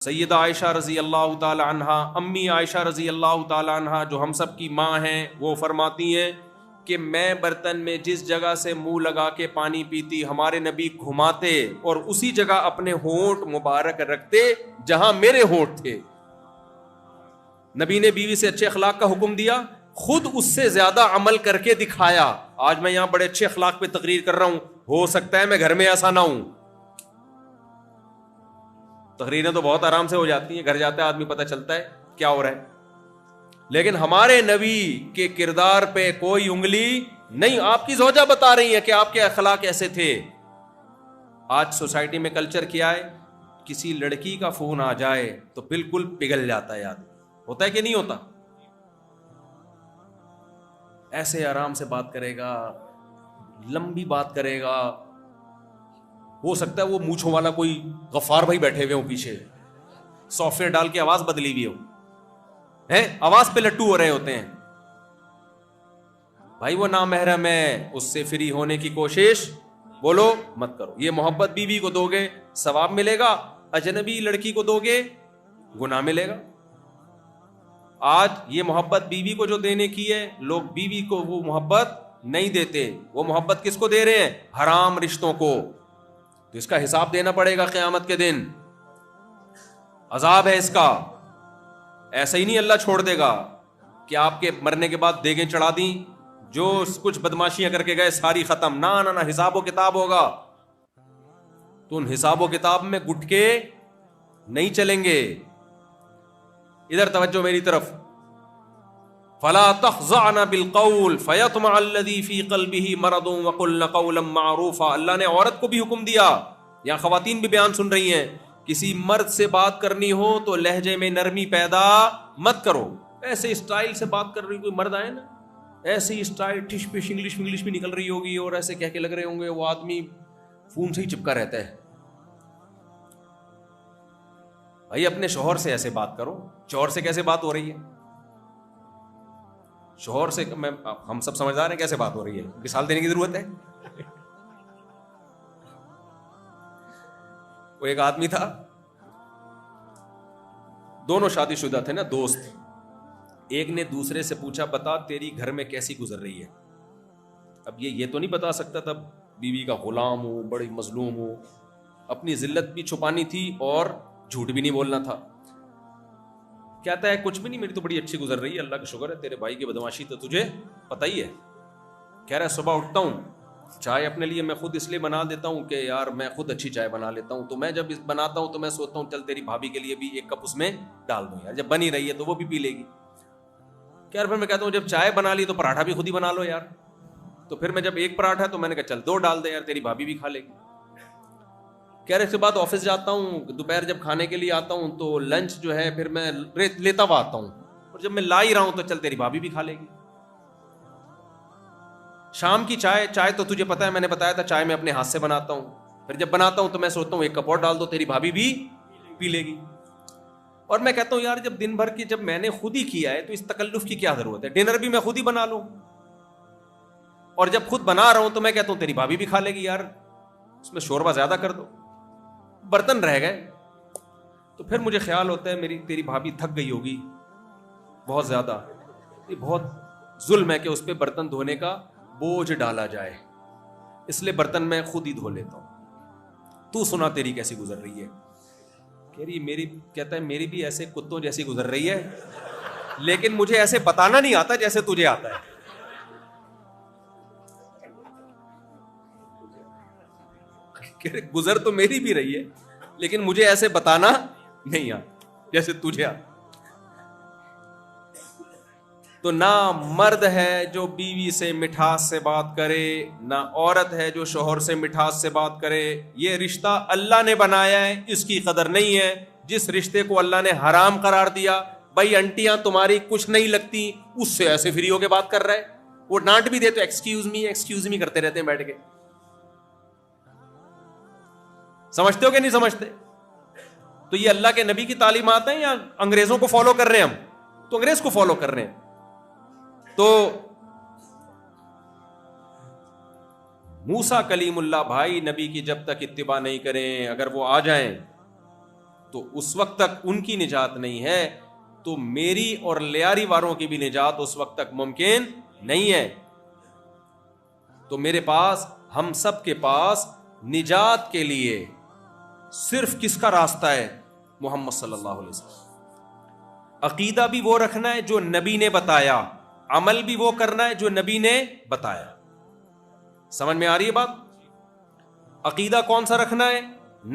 سیدہ عائشہ رضی اللہ تعالی عنہا، امی عائشہ رضی اللہ تعالی عنہا جو ہم سب کی ماں ہیں، وہ فرماتی ہیں کہ میں برتن میں جس جگہ سے منہ لگا کے پانی پیتی، ہمارے نبی گھماتے اور اسی جگہ اپنے ہونٹ مبارک رکھتے جہاں میرے ہونٹ تھے۔ نبی نے بیوی سے اچھے اخلاق کا حکم دیا، خود اس سے زیادہ عمل کر کے دکھایا۔ آج میں یہاں بڑے اچھے اخلاق پہ تقریر کر رہا ہوں، ہو سکتا ہے میں گھر میں ایسا نہ ہوں۔ تقریریں تو بہت آرام سے ہو جاتی ہیں، گھر جاتا ہے آدمی پتہ چلتا ہے کیا ہو رہا ہے، لیکن ہمارے نبی کے کردار پہ کوئی انگلی نہیں۔ آپ کی زوجہ بتا رہی ہے کہ آپ کے اخلاق ایسے تھے۔ آج سوسائٹی میں کلچر کیا ہے، کسی لڑکی کا فون آ جائے تو بالکل پگھل جاتا ہے آدمی، ہوتا ہے کہ نہیں ہوتا؟ ایسے آرام سے بات کرے گا، لمبی بات کرے گا، ہو سکتا ہے وہ مونچھوں والا کوئی غفار بھائی بیٹھے ہوئے ہوں پیچھے، سافٹ ویئر ڈال کے آواز بدلی ہوئی ہو، آواز پہ لٹو ہو رہے ہوتے ہیں۔ بھائی وہ نامحرم ہے، اس سے فری ہونے کی کوشش بولو مت کرو۔ یہ محبت بیوی کو دو گے ثواب ملے گا، اجنبی لڑکی کو دو گے گناہ ملے گا۔ آج یہ محبت بیوی کو جو دینے کی ہے، لوگ بیوی کو وہ محبت نہیں دیتے، وہ محبت کس کو دے رہے ہیں؟ حرام رشتوں کو۔ تو اس کا حساب دینا پڑے گا قیامت کے دن، عذاب ہے اس کا۔ ایسا ہی نہیں اللہ چھوڑ دے گا کہ آپ کے مرنے کے بعد دیگیں چڑھا دیں، جو کچھ بدماشیاں کر کے گئے ساری ختم۔ نہ نہ نہ، حساب و کتاب ہوگا۔ تو ان حساب و کتاب میں گٹ کے نہیں چلیں گے۔ ادھر توجہ میری طرف۔ فلا تخضعن بالقول فیطمع الذی فی قلبہ مرض وقلن قولا معروفا۔ اللہ نے عورت کو بھی حکم دیا، یہاں خواتین بھی بیان سن رہی ہیں، کسی مرد سے بات کرنی ہو تو لہجے میں نرمی پیدا مت کرو۔ ایسے اسٹائل سے بات کر رہی کوئی مرد آئے نا، ایسے ہی اسٹائل ٹش پش انگلش بھی نکل رہی ہوگی اور ایسے کہہ کے لگ رہے ہوں گے وہ آدمی فون سے ہی چپکا رہتا ہے۔ بھائی اپنے شوہر سے ایسے بات کرو۔ شوہر سے کیسے بات ہو رہی ہے؟ شوہر سے ہم سب سمجھدار ہیں کیسے بات ہو رہی ہے، مثال دینے کی ضرورت ہے؟ وہ ایک آدمی تھا، دونوں شادی شدہ تھے نا، دوست۔ ایک نے دوسرے سے پوچھا بتا تیری گھر میں کیسی گزر رہی ہے۔ اب یہ تو نہیں بتا سکتا تھا، بیوی کا غلام ہو، بڑی مظلوم ہو، اپنی ذلت بھی چھپانی تھی اور جھوٹ بھی نہیں بولنا تھا۔ کہتا ہے کچھ بھی نہیں، میری تو بڑی اچھی گزر رہی ہے، اللہ کا شکر ہے، تیرے بھائی کی بدماشی تو تجھے پتہ ہی ہے۔ کہہ رہا ہے صبح اٹھتا ہوں، چائے اپنے لیے میں خود اس لیے بنا دیتا ہوں کہ یار میں خود اچھی چائے بنا لیتا ہوں، تو میں جب بناتا ہوں تو میں سوچتا ہوں چل تیری بھابھی کے لیے بھی ایک کپ اس میں ڈال دوں یار، جب بنی رہی ہے تو وہ بھی پی لے گی۔ یار پھر میں کہتا ہوں جب چائے بنا لی تو پراٹھا بھی خود ہی بنا لو یار، تو پھر میں جب ایک پراٹھا تو میں نے کہا چل دو ڈال دے یار، تیری بھابھی بھی کھا لے گی۔ کہہ رہے اس کے بعد آفس جاتا ہوں، دوپہر جب کھانے کے لیے آتا ہوں تو لنچ جو ہے پھر میں لیتا ہوا آتا ہوں، اور جب میں لا ہی رہا ہوں تو چل تیری بھابھی بھی کھا لے گی۔ شام کی چائے تو تجھے پتا ہے، میں نے بتایا تھا چائے میں اپنے ہاتھ سے بناتا ہوں، پھر جب بناتا ہوں تو میں سوچتا ہوں ایک کپ اور ڈال دو، تیری بھابھی بھی پی لے گی۔ اور میں کہتا ہوں یار جب دن بھر کی جب میں نے خود ہی کیا ہے تو اس تکلف کی کیا ضرورت ہے، ڈنر بھی میں خود ہی بنا لوں، اور جب خود بنا رہا ہوں تو میں کہتا ہوں تیری بھابھی بھی کھا لے گی، یار اس میں شوربہ زیادہ کر دو، برتن رہ گئے۔ تو پھر مجھے خیال ہوتا ہے تیری بھابھی تھک گئی ہوگی بہت زیادہ، یہ بہت ظلم ہے کہ اس پہ برتن دھونے کا بوجھ ڈالا جائے، اس لیے برتن میں خود ہی دھو لیتا ہوں۔ تو سنا تیری کیسی گزر رہی ہے؟ کہتا ہے میری بھی ایسے کتوں جیسی گزر رہی ہے، لیکن مجھے ایسے بتانا نہیں آتا جیسے تجھے آتا ہے۔ گزر تو میری بھی رہی ہے لیکن مجھے ایسے بتانا نہیں آتا جیسے تجھے آتا۔ تو نہ مرد ہے جو بیوی سے مٹھاس سے بات کرے، نہ عورت ہے جو شوہر سے مٹھاس سے بات کرے۔ یہ رشتہ اللہ نے بنایا ہے، اس کی قدر نہیں ہے۔ جس رشتے کو اللہ نے حرام قرار دیا، بھائی انٹیاں تمہاری کچھ نہیں لگتی، اس سے ایسے فری ہو کے بات کر رہے، وہ ڈانٹ بھی دے تو ایکسکیوز می کرتے رہتے ہیں بیٹھ کے۔ سمجھتے ہو کہ نہیں سمجھتے؟ تو یہ اللہ کے نبی کی تعلیمات ہیں یا انگریزوں کو فالو کر رہے ہیں؟ ہم تو انگریز کو فالو کر رہے ہیں۔ تو موسیٰ کلیم اللہ بھائی نبی کی جب تک اتباع نہیں کریں، اگر وہ آ جائیں تو اس وقت تک ان کی نجات نہیں ہے تو میری اور لیاری والوں کی بھی نجات اس وقت تک ممکن نہیں ہے. تو میرے پاس، ہم سب کے پاس نجات کے لیے صرف کس کا راستہ ہے؟ محمد صلی اللہ علیہ وسلم. عقیدہ بھی وہ رکھنا ہے جو نبی نے بتایا، عمل بھی وہ کرنا ہے جو نبی نے بتایا. سمجھ میں آ رہی ہے بات؟ عقیدہ کون سا رکھنا ہے؟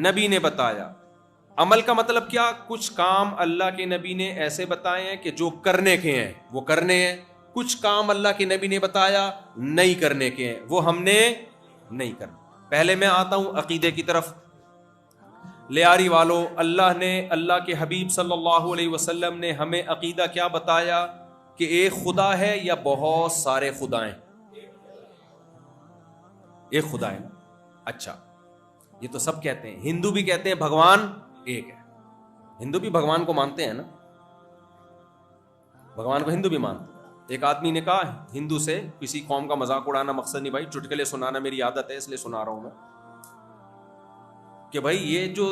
نبی نے بتایا. عمل کا مطلب کیا؟ کچھ کام اللہ کے نبی نے ایسے بتائے ہیں کہ جو کرنے کے ہیں وہ کرنے ہیں، کچھ کام اللہ کے نبی نے بتایا نہیں کرنے کے ہیں، وہ ہم نے نہیں کرنا. پہلے میں آتا ہوں عقیدے کی طرف. لیاری والوں، اللہ نے، اللہ کے حبیب صلی اللہ علیہ وسلم نے ہمیں عقیدہ کیا بتایا کہ ایک خدا ہے یا بہت سارے خدا ہیں؟ ایک خدا ہے. اچھا، یہ تو سب کہتے ہیں، ہندو بھی کہتے ہیں بھگوان ایک ہے. ہندو بھی بھگوان کو مانتے ہیں نا، بھگوان کو ہندو بھی مانتے ہیں. ایک آدمی نے کہا ہندو سے، کسی قوم کا مذاق اڑانا مقصد نہیں بھائی، چٹکلے سنانا میری عادت ہے اس لیے سنا رہا ہوں میں، کہ بھائی یہ جو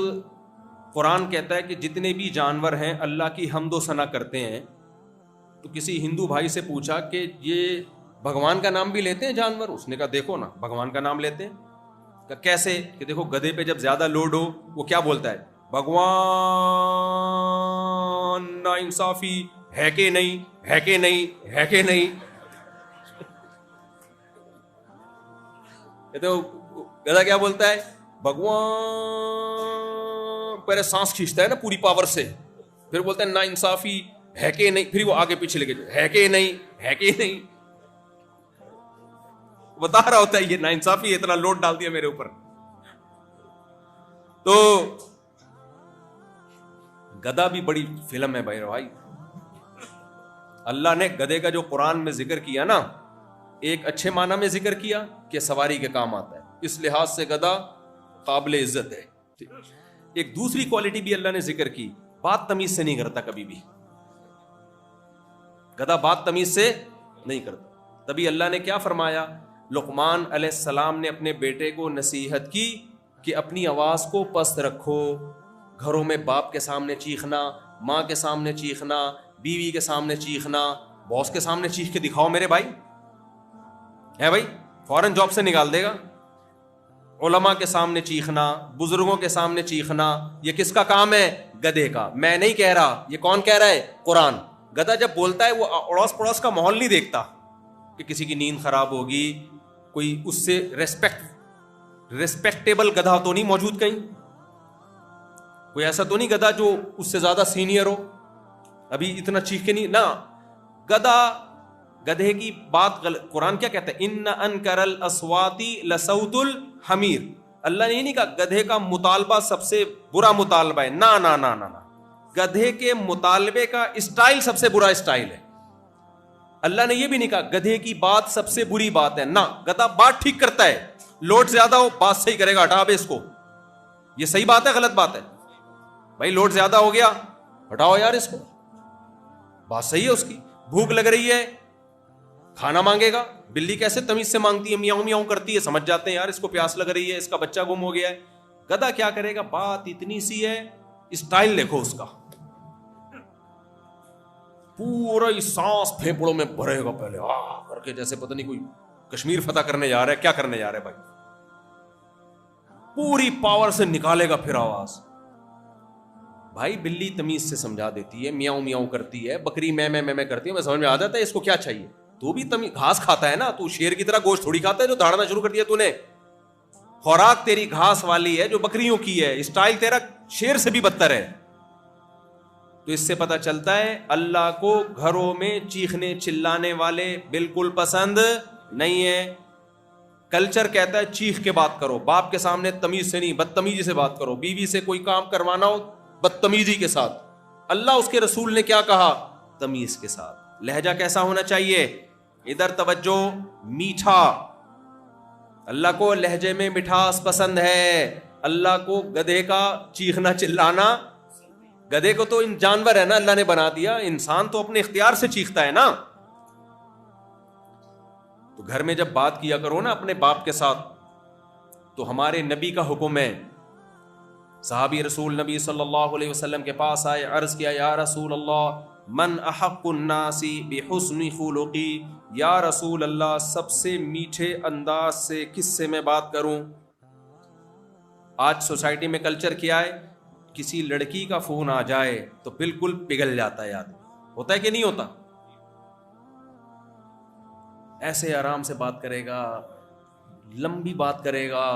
قرآن کہتا ہے کہ جتنے بھی جانور ہیں اللہ کی حمد و ثنا کرتے ہیں، تو کسی ہندو بھائی سے پوچھا کہ یہ بھگوان کا نام بھی لیتے ہیں جانور؟ اس نے کہا دیکھو نا، بھگوان کا نام لیتے ہیں. کہ کیسے؟ کہ دیکھو گدھے پہ جب زیادہ لوڈ ہو وہ کیا بولتا ہے؟ بھگوان نا انصافی ہے کہ نہیں، ہے کہ نہیں، ہے کہ نہیں. کہتے ہو گدھا کیا بولتا ہے؟ بھگوان. پہلے سانس کھینچتا ہے نا پوری پاور سے، پھر بولتا ہے نا انصافی ہے کہ نہیں، پھر وہ آگے پیچھے لے کے ہے کہ نہیں، ہے کہ نہیں. بتا رہا ہوتا ہے یہ نا انصافی، اتنا لوڈ ڈال دیا میرے اوپر. تو گدھا بھی بڑی فلم ہے بھائی. اللہ نے گدھے کا جو قرآن میں ذکر کیا نا، ایک اچھے معنی میں ذکر کیا کہ سواری کے کام آتا ہے، اس لحاظ سے گدھا قابل عزت ہے. ایک دوسری کوالٹی بھی اللہ نے ذکر کی، بات تمیز سے نہیں کرتا کبھی بھی. گدھا بات تمیز سے نہیں کرتا. تبھی اللہ نے کیا فرمایا؟ لقمان علیہ السلام نے اپنے بیٹے کو نصیحت کی کہ اپنی آواز کو پست رکھو. گھروں میں باپ کے سامنے چیخنا، ماں کے سامنے چیخنا، بیوی کے سامنے چیخنا، باس کے سامنے چیخ کے دکھاؤ میرے بھائی، ہے بھائی فوراً جاب سے نکال دے گا. علماء کے سامنے چیخنا، بزرگوں کے سامنے چیخنا، یہ کس کا کام ہے؟ گدھے کا. میں نہیں کہہ رہا، یہ کون کہہ رہا ہے؟ قرآن. گدھا جب بولتا ہے وہ اڑوس پڑوس کا ماحول نہیں دیکھتا کہ کسی کی نیند خراب ہوگی، کوئی اس سے ریسپیکٹیبل گدھا تو نہیں موجود کہیں، کوئی ایسا تو نہیں گدھا جو اس سے زیادہ سینئر ہو، ابھی اتنا چیخ کے نہیں نا. گدھے کی بات غلط. قرآن کیا کہتا ہے؟ ان انکر الاصوات لصوت الحمیر. اللہ نے یہ نہیں کہا گدھے کا مطالبہ سب سے برا مطالبہ ہے، نا نا نا نا نا. گدھے کے مطالبے کا اسٹائل سب سے برا اسٹائل ہے. اللہ نے یہ بھی نہیں کہا گدھے کی بات سب سے بری بات ہے، نہ. گدھا بات ٹھیک کرتا ہے، لوڈ زیادہ ہو بات صحیح کرے گا، ہٹا بے اس کو. یہ صحیح بات ہے غلط بات ہے؟ بھائی لوڈ زیادہ ہو گیا، ہٹاؤ یار اس کو، بات صحیح ہے اس کی. بھوک لگ رہی ہے، کھانا مانگے گا. بلی کیسے تمیز سے مانگتی ہے، میاؤں میاؤں کرتی ہے، سمجھ جاتے ہیں یار اس کو پیاس لگ رہی ہے، اس کا بچہ گم ہو گیا ہے. گدھا کیا کرے گا؟ بات اتنی سی ہے، اسٹائل دیکھو اس کا، پورا سانس پھیپڑوں میں بھرے گا پہلے کر کے، جیسے پتہ نہیں کوئی کشمیر فتح کرنے جا رہا ہے. کیا کرنے جا رہا ہے بھائی؟ پوری پاور سے نکالے گا پھر آواز. بھائی بلی تمیز سے سمجھا دیتی ہے، میاؤں میاؤں کرتی ہے، بکری میں کرتی ہے، میں سمجھ میں آ جاتا ہے اس کو کیا چاہیے. تو بھی گھاس کھاتا ہے نا، تو شیر کی طرح گوشت تھوڑی کھاتا ہے جو دھاڑنا شروع کر دیا تو نے. خوراک تیری گھاس والی ہے جو بکریوں کی ہے، اسٹائل تیرا شیر سے بھی بدتر ہے. تو اس سے پتہ چلتا ہے اللہ کو گھروں میں چیخنے چلانے والے بالکل پسند نہیں ہے. کلچر کہتا ہے چیخ کے بات کرو، باپ کے سامنے تمیز سے نہیں، بدتمیزی سے بات کرو. بیوی سے کوئی کام کروانا ہو بدتمیزی کے ساتھ. اللہ اس کے رسول نے کیا کہا؟ تمیز کے ساتھ. لہجہ کیسا ہونا چاہیے؟ ادھر توجہ، میٹھا. اللہ کو لہجے میں مٹھاس پسند ہے. اللہ کو گدھے کا چیخنا چلانا، گدھے کو تو ان جانور ہے نا اللہ نے بنا دیا، انسان تو اپنے اختیار سے چیختا ہے نا. تو گھر میں جب بات کیا کرو نا اپنے باپ کے ساتھ، تو ہمارے نبی کا حکم ہے صحابی رسول نبی صلی اللہ علیہ وسلم کے پاس آئے، عرض کیا یا رسول اللہ من احق الناس بحسن خلقی، یا رسول اللہ سب سے میٹھے انداز سے کس سے میں بات کروں؟ آج سوسائٹی میں کلچر کیا ہے، کسی لڑکی کا فون آ جائے تو بالکل پگھل جاتا ہے آدمی، ہوتا ہے کہ نہیں ہوتا؟ ایسے آرام سے بات کرے گا، لمبی بات کرے گا،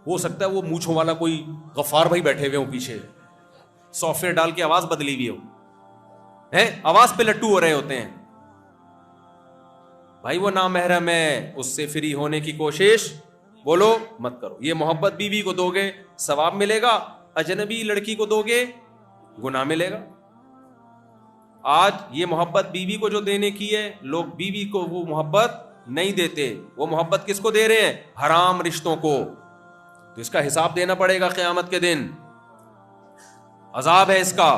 ہو سکتا ہے وہ مونچھوں والا کوئی غفار بھائی بیٹھے ہوئے ہوں پیچھے، سافٹ ویئر ڈال کے آواز بدلی ہوئی ہو، آواز پہ لٹو ہو رہے ہوتے ہیں۔ بھائی وہ نامحرم ہے، اس سے فری ہونے کی کوشش بولو مت کرو۔ یہ محبت بیوی کو دو گے ثواب ملے گا، اجنبی لڑکی کو دو گے گناہ ملے گا۔ آج یہ محبت بیوی کو جو دینے کی ہے، لوگ بیوی کو وہ محبت نہیں دیتے، وہ محبت کس کو دے رہے ہیں؟ حرام رشتوں کو۔ تو اس کا حساب دینا پڑے گا قیامت کے دن، عذاب ہے اس کا۔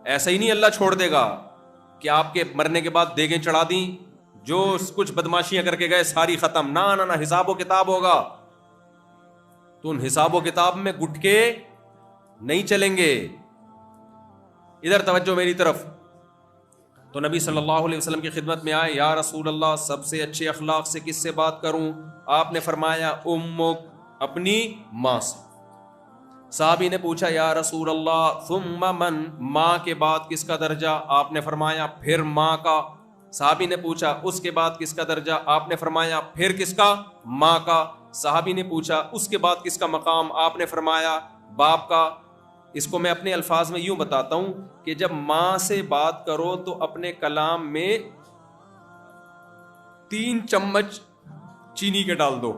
ایسا ہی نہیں اللہ چھوڑ دے گا کہ آپ کے مرنے کے بعد دیگیں چڑھا دیں، جو کچھ بدماشیاں کر کے گئے ساری ختم، نہ نہ نہ، حساب و کتاب ہوگا۔ تو ان حساب و کتاب میں گٹ کے نہیں چلیں گے۔ ادھر توجہ میری طرف۔ تو نبی صلی اللہ علیہ وسلم کی خدمت میں آئے، یا رسول اللہ سب سے اچھے اخلاق سے کس سے بات کروں؟ آپ نے فرمایا امک، اپنی ماں سے۔ صحابی نے پوچھا یا رسول اللہ ثم من، ماں کے بعد کس کا درجہ؟ آپ نے فرمایا پھر ماں کا۔ صحابی نے پوچھا اس کے بعد کس کا درجہ؟ آپ نے فرمایا پھر کس کا؟ ماں کا۔ صحابی نے پوچھا اس کے بعد کس کا مقام؟ آپ نے فرمایا باپ کا۔ اس کو میں اپنے الفاظ میں یوں بتاتا ہوں کہ جب ماں سے بات کرو تو اپنے کلام میں 3 چمچ چینی کے ڈال دو،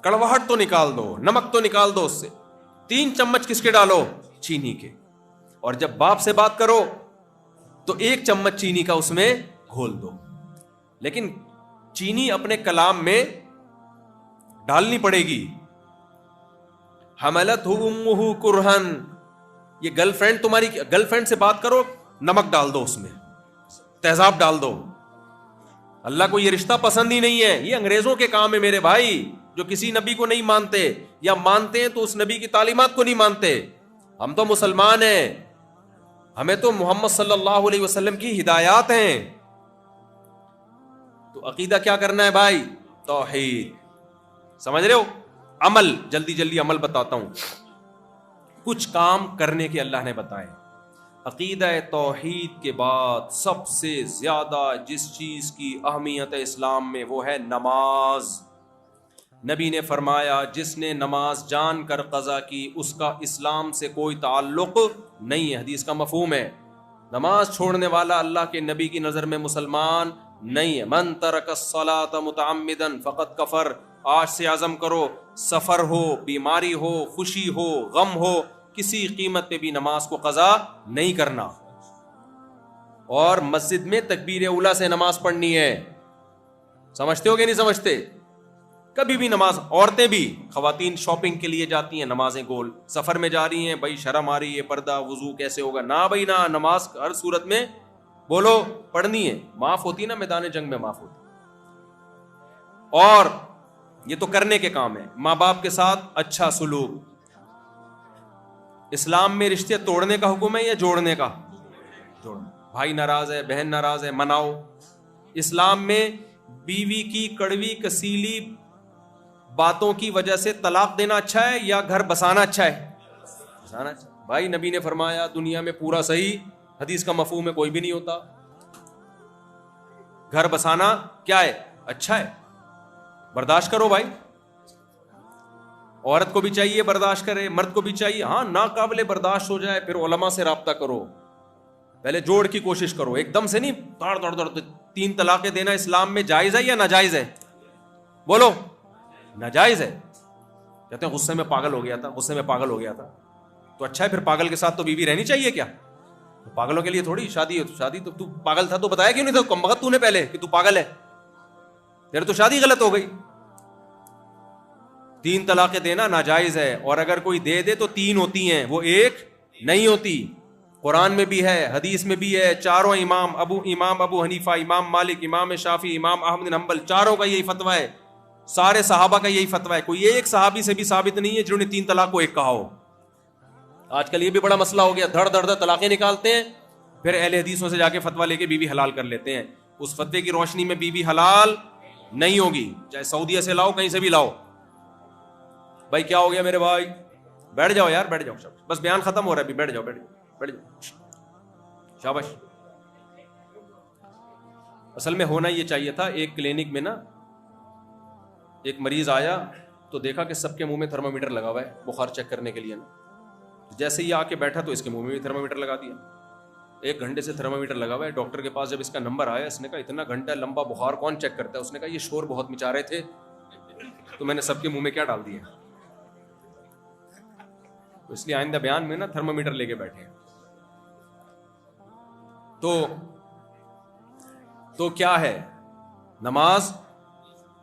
کڑواہٹ تو نکال دو، نمک تو نکال دو اس سے، 3 چمچ کس کے ڈالو؟ چینی کے۔ اور جب باپ سے بات کرو تو 1 چمچ چینی کا اس میں گھول دو، لیکن چینی اپنے کلام میں ڈالنی پڑے گی۔ حملتہ امہ کرہن، یہ گرل فرینڈ تمہاری، گرل فرینڈ سے بات کرو نمک ڈال دو، اس میں تیزاب ڈال دو۔ اللہ کو یہ رشتہ پسند ہی نہیں ہے، یہ انگریزوں کے کام ہے میرے بھائی، جو کسی نبی کو نہیں مانتے، یا مانتے ہیں تو اس نبی کی تعلیمات کو نہیں مانتے۔ ہم تو مسلمان ہیں، ہمیں تو محمد صلی اللہ علیہ وسلم کی ہدایات ہیں۔ تو عقیدہ کیا کرنا ہے بھائی؟ توحید، سمجھ رہے ہو؟ عمل، جلدی جلدی عمل بتاتا ہوں، کچھ کام کرنے کے اللہ نے بتائے۔ عقیدہ توحید کے بعد سب سے زیادہ جس چیز کی اہمیت ہے اسلام میں وہ ہے نماز۔ نبی نے فرمایا جس نے نماز جان کر قضا کی اس کا اسلام سے کوئی تعلق نہیں ہے۔ حدیث کا مفہوم ہے نماز چھوڑنے والا اللہ کے نبی کی نظر میں مسلمان نہیں ہے۔ من ترک الصلاۃ متعمدا فقد کفر۔ آج سے عزم کرو، سفر ہو، بیماری ہو، خوشی ہو، غم ہو، کسی قیمت پہ بھی نماز کو قضا نہیں کرنا۔ اور مسجد میں تکبیر اولیٰ سے نماز پڑھنی ہے، سمجھتے ہو کہ نہیں سمجھتے؟ کبھی بھی نماز، عورتیں بھی، خواتین شاپنگ کے لیے جاتی ہیں نمازیں گول، سفر میں جا رہی ہیں، بھائی شرم آ رہی ہے، پردہ وضو کیسے ہوگا؟ نہ بھائی نہ، نماز ہر صورت میں بولو پڑھنی ہے، معاف ہوتی ہے نا، میدان جنگ میں معاف ہوتی۔ اور یہ تو کرنے کے کام ہے۔ ماں باپ کے ساتھ اچھا سلوک۔ اسلام میں رشتے توڑنے کا حکم ہے یا جوڑنے کا؟ جوڑنا۔ بھائی ناراض ہے، بہن ناراض ہے، مناؤ۔ اسلام میں بیوی کی کڑوی کسیلی باتوں کی وجہ سے طلاق دینا اچھا ہے یا گھر بسانا اچھا ہے؟ بسانا اچھا۔ بھائی نبی نے فرمایا دنیا میں پورا صحیح، حدیث کا مفہوم ہے کوئی بھی نہیں ہوتا۔ گھر بسانا کیا ہے؟ اچھا ہے، برداشت کرو بھائی۔ عورت کو بھی چاہیے برداشت کرے، مرد کو بھی چاہیے، ہاں ناقابل برداشت ہو جائے پھر علماء سے رابطہ کرو، پہلے جوڑ کی کوشش کرو، ایک دم سے نہیں دوڑ دوڑ دوڑ۔ 3 طلاقیں دینا اسلام میں جائز ہے یا ناجائز ہے؟ بولو ناجائز ہے۔ کہتے ہیں غصے میں پاگل ہو گیا تھا، غصے میں پاگل ہو گیا تھا، تو اچھا ہے پھر پاگل کے ساتھ تو بیوی رہنی چاہیے کیا؟ تو پاگلوں کے لیے تھوڑی شادی ہے، شادی تو تو پاگل تھا تو بتایا کیوں نہیں تھا کمبخت تو نے پہلے کہ تو پاگل ہے؟ پھر تو شادی غلط ہو گئی۔ 3 طلاقیں دینا ناجائز ہے، اور اگر کوئی دے دے تو 3 ہوتی ہیں، وہ 1 نہیں ہوتی۔ قرآن میں بھی ہے، حدیث میں بھی ہے، چاروں امام ابو حنیفہ، امام مالک، امام شافعی، امام احمد بن حنبل، چاروں کا یہی فتویٰ ہے سارے صحابہ کا یہی فتویٰ ہے, کوئی ایک صحابی سے بھی ثابت نہیں ہے جنہوں نے 3 طلاق کو ایک کہا ہو. آج کل یہ بھی بڑا مسئلہ ہو گیا, دھڑ دھڑ طلاقیں نکالتے ہیں, پھر اہل حدیثوں سے جا کے فتویٰ لے کے بیوی حلال کر لیتے ہیں. اس فتوے کی روشنی میں بیوی حلال نہیں ہوگی, چاہے سعودیہ سے لاؤ, کہیں سے بھی لاؤ. بھائی کیا ہو گیا میرے بھائی, بیٹھ جاؤ یار, بیٹھ جاؤ, بس بیان ختم ہو رہا ہے, بیٹھ جاؤ, بیٹھ جاؤ, بیٹھ جاؤ, شاباش. اصل میں ہونا یہ چاہیے تھا, ایک کلینک میں نا ایک مریض آیا تو دیکھا کہ سب کے منہ میں تھرمامیٹر لگا ہوا ہے بخار چیک کرنے کے لیے نا. جیسے ہی آ کے بیٹھا تو اس کے منہ میں بھی تھرمامیٹر لگا دیا. 1 گھنٹے سے تھرمامیٹر لگا ہوا ہے. ڈاکٹر کے پاس جب اس کا نمبر آیا, اس نے کہا اتنا گھنٹہ لمبا بخار کون چیک کرتا ہے؟ اس نے کہا یہ شور بہت مچا رہے تھے تو میں نے سب کے منہ میں کیا ڈال دیا. تو اس لیے آئندہ بیان میں نا تھرمامیٹر لے کے بیٹھے ہیں. تو کیا ہے نماز,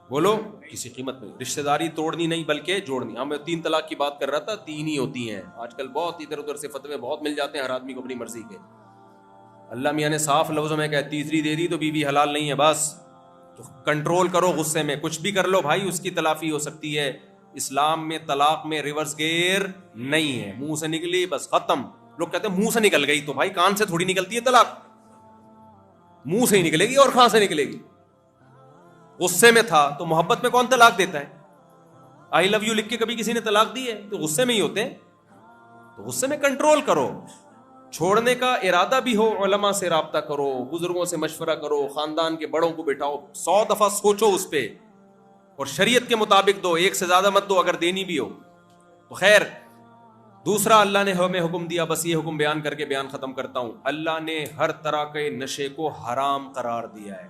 بولو, کسی قیمت میں. رشتہ داری توڑنی نہیں بلکہ جوڑنی. ہم 3 طلاق کی بات کر رہا تھا, 3 ہی ہوتی ہیں. آج کل بہت ادھر ادھر سے فتوے بہت مل جاتے ہیں ہر آدمی کو اپنی مرضی کے. اللہ میاں نے صاف لفظوں میں کہا تیسری دے دی تو بیوی حلال نہیں ہے. بس تو کنٹرول کرو غصے میں, کچھ بھی کر لو بھائی, اس کی تلافی ہو سکتی ہے. اسلام میں طلاق میں ریورس گیئر نہیں ہے. منہ سے نکلی بس ختم. لوگ کہتے ہیں منہ سے نکل گئی, تو بھائی کان سے تھوڑی نکلتی ہے طلاق, منہ سے ہی نکلے گی اور کہاں سے نکلے گی. غصے میں تھا تو محبت میں کون طلاق دیتا ہے؟ آئی لو یو لکھ کے کبھی کسی نے طلاق دی ہے؟ تو غصے میں ہی ہوتے ہیں. تو غصے میں کنٹرول کرو. چھوڑنے کا ارادہ بھی ہو, علماء سے رابطہ کرو, بزرگوں سے مشورہ کرو, خاندان کے بڑوں کو بٹھاؤ, 100 دفعہ سوچو اس پہ, اور شریعت کے مطابق دو, 1 سے زیادہ مت دو اگر دینی بھی ہو تو. خیر, دوسرا اللہ نے ہمیں حکم دیا, بس یہ حکم بیان کر کے بیان ختم کرتا ہوں. اللہ نے ہر طرح کے نشے کو حرام قرار دیا ہے.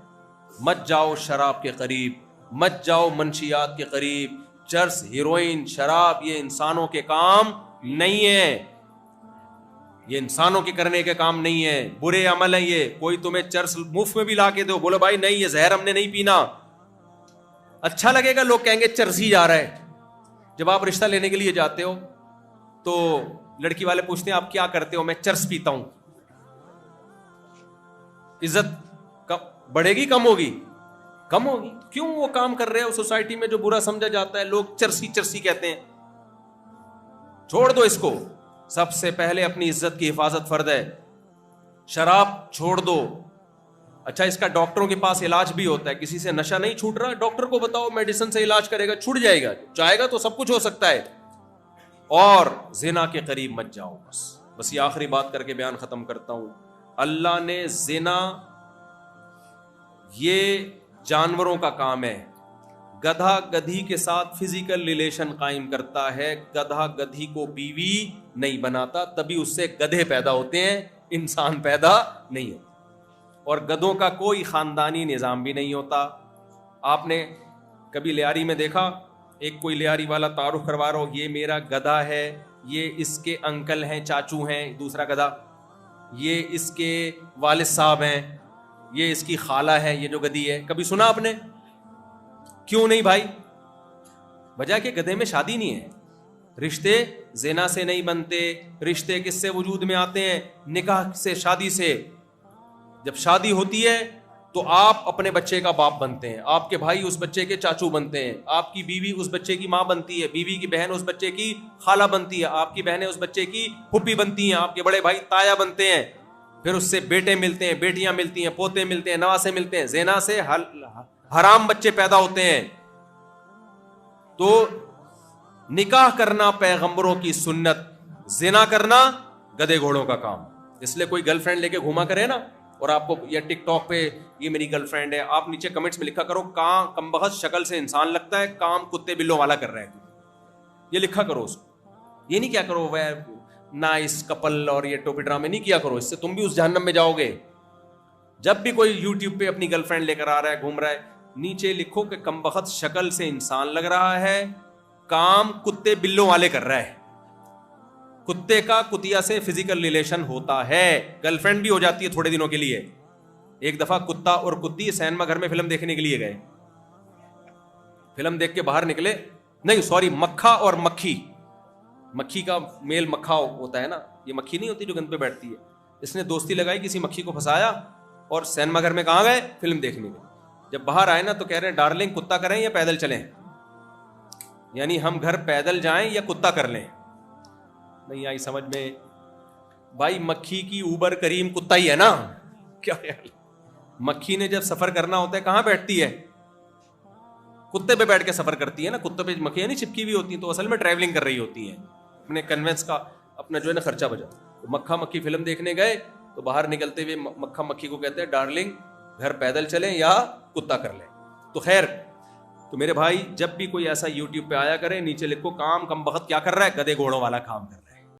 مت جاؤ شراب کے قریب, مت جاؤ منشیات کے قریب. چرس, ہیروئن, شراب یہ انسانوں کے کام نہیں ہے, یہ انسانوں کے کرنے کے کام نہیں ہے. برے عمل ہیں یہ. کوئی تمہیں چرس مفت میں بھی لا کے دو, بولو بھائی نہیں یہ زہر ہم نے نہیں پینا, اچھا لگے گا, لوگ کہیں گے چرسی جا رہا ہے. جب آپ رشتہ لینے کے لیے جاتے ہو تو لڑکی والے پوچھتے ہیں آپ کیا کرتے ہو؟ میں چرس پیتا ہوں. عزت بڑھے گی کم ہوگی؟ کم ہوگی. کیوں وہ کام کر رہے ہیں سوسائٹی میں جو برا سمجھا جاتا ہے, لوگ چرسی چرسی کہتے ہیں. چھوڑ دو اس کو. سب سے پہلے اپنی عزت کی حفاظت فرض ہے. شراب چھوڑ دو. اچھا, اس کا ڈاکٹروں کے پاس علاج بھی ہوتا ہے. کسی سے نشہ نہیں چھوٹ رہا, ڈاکٹر کو بتاؤ, میڈیسن سے علاج کرے گا, چھوٹ جائے گا. چاہے گا تو سب کچھ ہو سکتا ہے. اور زنا کے قریب مت جاؤ. بس یہ آخری بات کر کے بیان ختم کرتا ہوں. اللہ نے زنا یہ جانوروں کا کام ہے. گدھا گدھی کے ساتھ فزیکل ریلیشن قائم کرتا ہے, گدھا گدھی کو بیوی نہیں بناتا, تبھی اس سے گدھے پیدا ہوتے ہیں, انسان پیدا نہیں ہوتا. اور گدھوں کا کوئی خاندانی نظام بھی نہیں ہوتا. آپ نے کبھی لیاری میں دیکھا, ایک کوئی لیاری والا تعارف کروا رہا ہو, یہ میرا گدھا ہے, یہ اس کے انکل ہیں, چاچو ہیں. دوسرا گدھا, یہ اس کے والد صاحب ہیں, یہ اس کی خالہ ہے, یہ جو گدھی ہے. کبھی سنا آپ نے؟ کیوں نہیں بھائی؟ وجہ کہ گدھے میں شادی نہیں ہے. رشتے زنا سے نہیں بنتے. رشتے کس سے وجود میں آتے ہیں؟ نکاح سے, شادی سے. جب شادی ہوتی ہے تو آپ اپنے بچے کا باپ بنتے ہیں, آپ کے بھائی اس بچے کے چاچو بنتے ہیں, آپ کی بیوی اس بچے کی ماں بنتی ہے, بیوی کی بہن اس بچے کی خالہ بنتی ہے, آپ کی بہنیں اس بچے کی پھپھی بنتی ہیں, آپ کے بڑے بھائی تایا بنتے ہیں. پھر اس سے بیٹے ملتے ہیں, بیٹیاں ملتی ہیں, پوتے ملتے ہیں, نواسے ملتے ہیں. زنا سے حرام بچے پیدا ہوتے ہیں. تو نکاح کرنا پیغمبروں کی سنت, زنا کرنا گدھے گھوڑوں کا کام. اس لیے کوئی گرل فرینڈ لے کے گھوما کرے نا, اور آپ کو یا ٹک ٹاک پہ یہ میری گرل فرینڈ ہے, آپ نیچے کمنٹس میں لکھا کرو کام کمبخت شکل سے انسان لگتا ہے, کام کتے بلوں والا کر رہے ہیں, یہ لکھا کرو اس کو. یہ نہیں کیا کرو وہ نائس کپل اور یہ ٹوپی ڈرامے نہیں کیا کرو, اس سے تم بھی اس جہنم میں جاؤ گے. جب بھی کوئی یوٹیوب پہ اپنی گرل فرینڈ لے کر آ رہا ہے, گھوم رہا ہے, نیچے لکھو کہ کمبخت شکل سے انسان لگ رہا ہے, کام کتے بلوں والے کر رہا ہے. کتے کا کتیا سے فزیکل ریلیشن ہوتا ہے, گرل فرینڈ بھی ہو جاتی ہے تھوڑے دنوں کے لیے. ایک دفعہ کتا اور کتی سینما گھر میں فلم دیکھنے کے لیے گئے. فلم دیکھ کے باہر نکلے, نہیں سوری, مکھا اور مکھی, مکھی کا میل مکھا ہوتا ہے نا, یہ مکھی نہیں ہوتی جو گند پہ بیٹھتی ہے. اس نے دوستی لگائی, کسی مکھی کو پھنسایا, اور سینما گھر میں کہاں گئے؟ فلم دیکھنے گئے. جب باہر آئے نا تو کہہ رہے ہیں ڈارلنگ کتا کریں یا پیدل چلیں؟ یعنی ہم گھر پیدل جائیں یا کتا کر لیں؟ نہیں آئی سمجھ میں؟ بھائی مکھی کی اوبر کریم کتا ہی ہے نا، کیا خیال؟ مکھی نے جب سفر کرنا ہوتا ہے کہاں بیٹھتی ہے؟ کتے پہ بیٹھ کے سفر کرتی ہے نا. کتے پہ مکھیاں نہیں چپکی ہوئی ہوتی ہیں، تو اصل میں ٹریولنگ کر رہی ہوتی ہیں، اپنے کنوینس کا اپنا جو ہے نا خرچہ بچا. مکھا مکھی فلم دیکھنے گئے تو باہر نکلتے ہوئے مکھا مکھی کو کہتے ہیں ڈارلنگ گھر پیدل چلیں یا کتا کر لیں. تو خیر، تو میرے بھائی جب بھی کوئی ایسا یوٹیوب پہ آیا کرے نیچے لکھو کام کم بخت کیا کر رہا ہے، گدے گھوڑوں والا کام کر رہا ہے.